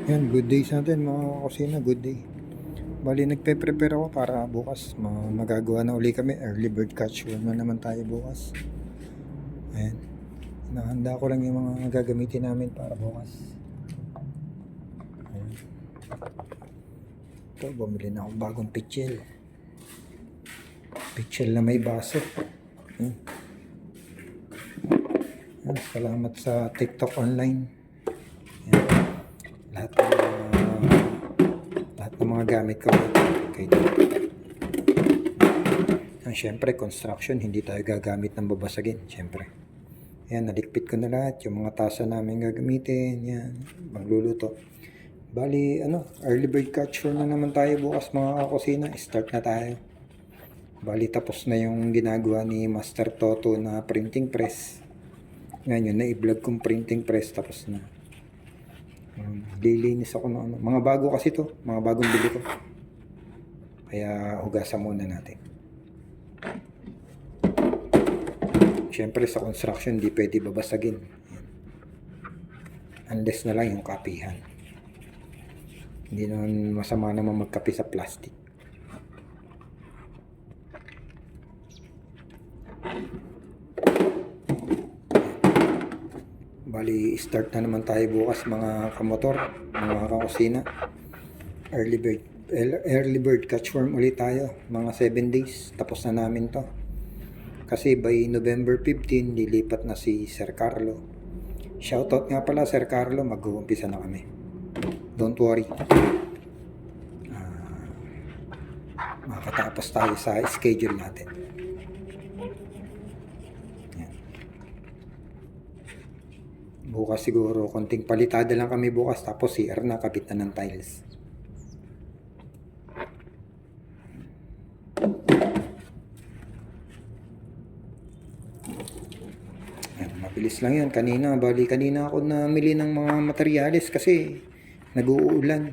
Yan, good day sa atin mga kusina, good day. Bali, nagpe-prepare ako para bukas magagawa na uli kami. Early bird catch na naman tayo bukas. Ayan, nahanda ko lang yung mga gagamitin namin para bukas. Ayan. Ito, bumili na akong bagong pitchel. Pitchel na may baso. Ayan. Ayan, salamat sa TikTok online. Ayan. Lahat ng mga gamit ko kay syempre construction, hindi tayo gagamit ng babasagin, syempre. Ayan, nalikpit ko na lahat yung mga tasa namin gagamitin. Yan, magluluto. Bali, early bird catcher na naman tayo bukas mga kakusina. Start na tayo. Bali, tapos na yung ginagawa ni Master Toto na printing press. Ngayon, na-i-vlog kong printing press, tapos na. Lilinis ako ng mga bago kasi to, mga bagong bili ko. Kaya hugasan muna natin. Siyempre sa construction di pwede babasagin. Unless na lang yung kapihan. Hindi naman masama naman magkapi sa plastic. Bali, start na naman tayo bukas mga kamotor, mga kakusina. Early bird catch worm ulit tayo. Mga 7 days. Tapos na namin to. Kasi by November 15, lilipat na si Sir Carlo. Shoutout nga pala Sir Carlo, mag-uumpisa na kami. Don't worry. Makakatapos tayo sa schedule natin. Yan. Bukas siguro, konting palitada lang kami bukas, tapos CR na, kapit na ng tiles. Mabilis lang yan. Kanina ako namili ng mga materyales kasi nag-uulan.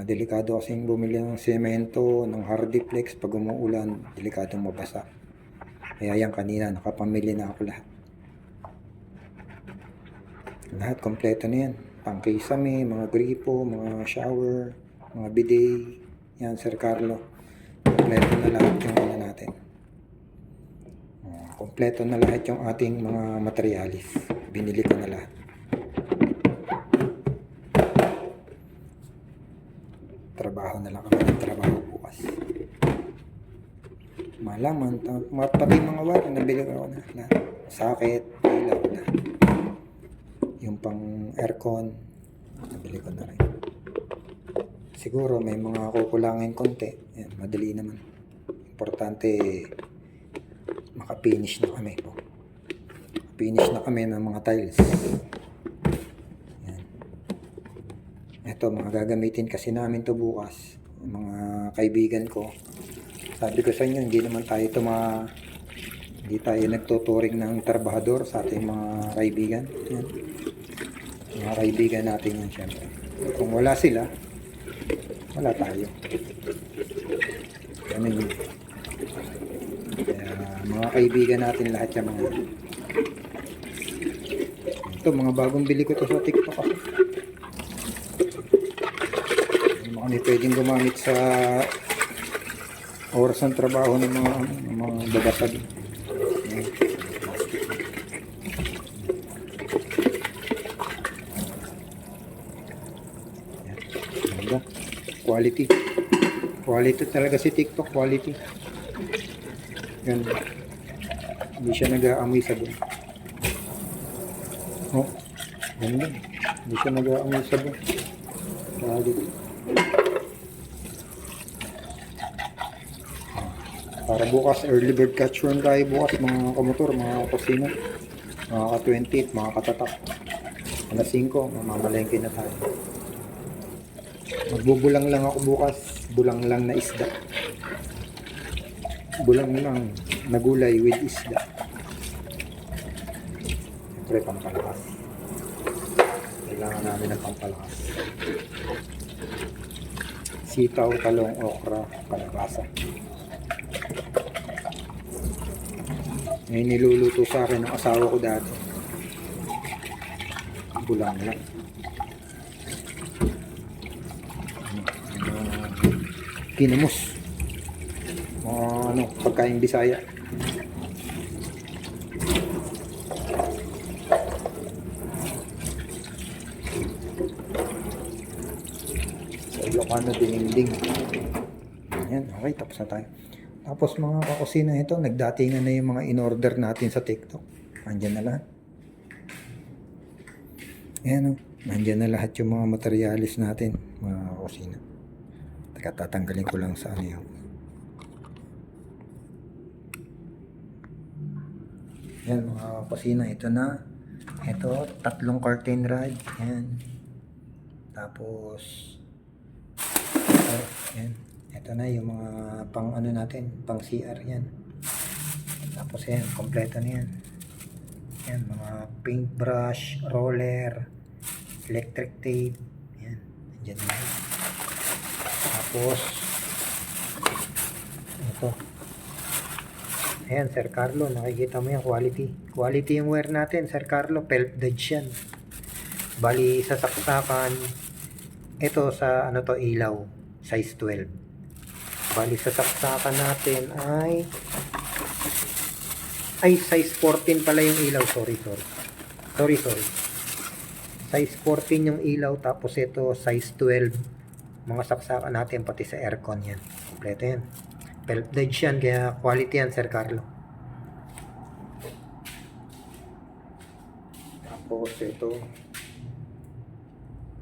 Delikado kasing bumili ng semento, ng hardiplex pag umuulan, delikadong mabasa. Kaya yan, kanina nakapamili na ako lahat. Lahat kompleto na yan. Pang-kisame, mga gripo, mga shower, mga bidet. Yan, Sir Carlo. Kompleto na lahat yung natin. Kompleto na lahat yung ating mga materialis. Binili ko na lahat. Trabaho na lang kami ng trabaho bukas. Malaman, pati mga wire, nabili ko na lahat. Socket, ilaw na. Yung pang aircon, nabili ko na rin. Siguro may mga kukulangin konti. Yan, madali naman. Importante, maka-finish na kami po. Finish na kami ng mga tiles. Yan. Ito, mga gagamitin kasi namin to bukas. Mga kaibigan ko. Sabi ko sa inyo, hindi tayo nagtuturing ng trabahador sa ating mga kaibigan. Yan. Mga kaibigan natin yan, syempre. Kung wala sila, wala tayo. Ano yun? Mga kaibigan natin lahat yung mga ito, mga bagong bili ko to sa TikTok kasi hindi mo kami pwedeng gumamit sa oras ng trabaho ng mga babasag. Quality talaga si TikTok, quality. Ganda. Hindi siya nag-aamoy sabon. Oh, ganda. Hindi siya nag-aamoy sabon. Quality. Para bukas, early bird catch run tayo bukas mga kamotor, mga kusina. Mga ka-20, mga katatak. Alas 5, mamamalengke na tayo. Magbubulang lang ako bukas. Bulang lang na isda. Bulang lang na gulay with isda. Siyempre, pampalakas. Kailangan namin ng pampalakas. Sitaw, talong, okra, kalabasa. Ngayon niluluto sa akin ng asawa ko dati. Bulang lang. kinamos. Mga ano, pagkain Bisaya. Sa Ilocano dininding. Ayan, okay, tapos na tayo. Tapos mga kakusina ito, nagdatingan na yung mga in-order natin sa TikTok. Andyan na lahat. Ayan o, nandyan na lahat yung mga materialis natin, mga kakusina. Teka, tatanggalin ko lang sa ano yun. Ayan mga kakusina, ito na. Ito, 3 curtain rod. Ayan. Tapos, ito, ayan. Ito na yung mga pang ano natin, pang CR yan. Tapos yan, kompleto na yan. Yan, mga paintbrush, roller, electric tape. Yan, andyan na yan. Tapos, ito. Ayan, Sir Carlo, nakikita mo yan, quality. Quality yung wear natin, Sir Carlo, pelt dodge yan. Bali, sa saksakan, ito sa ano to, ilaw, size 12. Bali sa saksakan natin ay size 14 pala yung ilaw. Sorry. Size 14 yung ilaw, tapos ito size 12. Mga saksakan natin pati sa aircon yan. Kompleto yan. Pelt dodge yan, kaya quality yan, Sir Carlo. Tapos ito.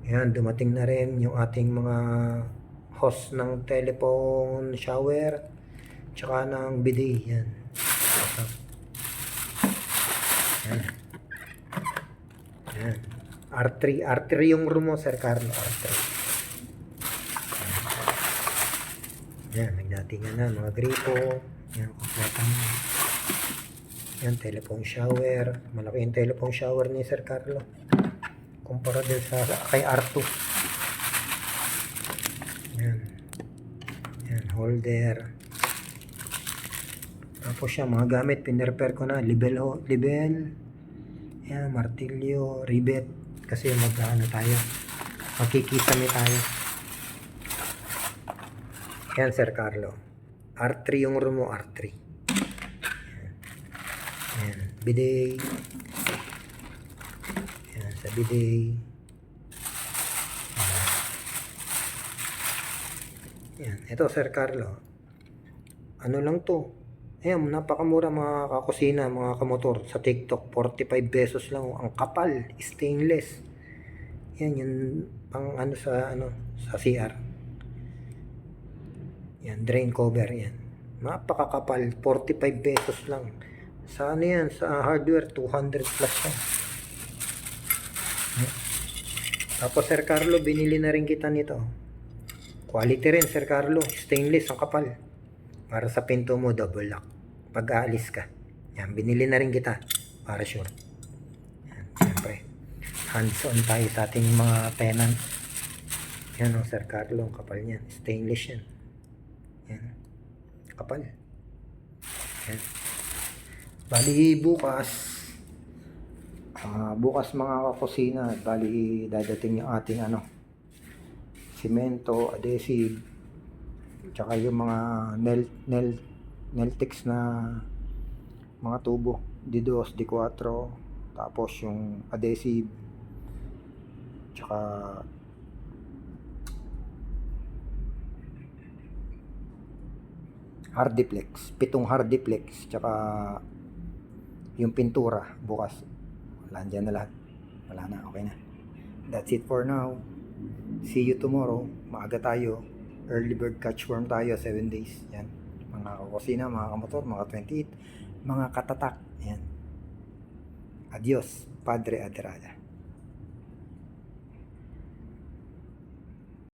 Yan, dumating na rin yung ating mga hose ng telephone shower tsaka ng bidet. Yan. Yan. R3 yung room mo, Sir Carlo. R3. Yan, nagdatingan na mga gripo. Yan, kompleto na. Yan, telephone shower. Malaki yung telephone shower ni Sir Carlo kumpara din sa kay R2. Yan, holder. Tapos siya, mga gamit, pinrepair ko na. Libel. Yan, martilyo, rivet. Kasi mag-ano tayo. Makikisame tayo. Yan, Sir Carlo. R3 yung room mo, R3. Yan, bidet. Yan, sa bidet. Yan, ito Sir Carlo. Ano lang to? Ayan, napakamura mga kakusina, mga kamotor sa TikTok. 45 pesos lang. Ang kapal, stainless. Yan, yung pang ano sa CR. Yan, drain cover yan. Napakakapal, 45 pesos lang. Sa ano yan, sa hardware, 200 plus yan. Tapos Sir Carlo, binili na rin kita nito. Quality rin, Sir Carlo. Stainless, ang kapal. Para sa pinto mo, double lock. Pag aalis ka. Yan, binili na rin kita. Para sure. Yan, siyempre. Hands-on tayo sa ating mga tenant. Yan o, Sir Carlo. Ang kapal niyan. Stainless yan. Yan. Kapal. Yan. Bali, bukas mga kakusina. Bali, dadating yung ating simento, adhesive, tsaka yung mga Neltex na mga tubo, D2, D4, tapos yung adhesive, tsaka hardiplex, 7 hardiplex, tsaka yung pintura bukas. Wala, dyan na lahat. Wala na, okay na. That's it for now. See you tomorrow. Maaga tayo. Early bird catch worm tayo. 7 days. Yan. Mga kakusina, mga kamotor, mga 28, mga katatak. Yan. Adios, Padre Adrada.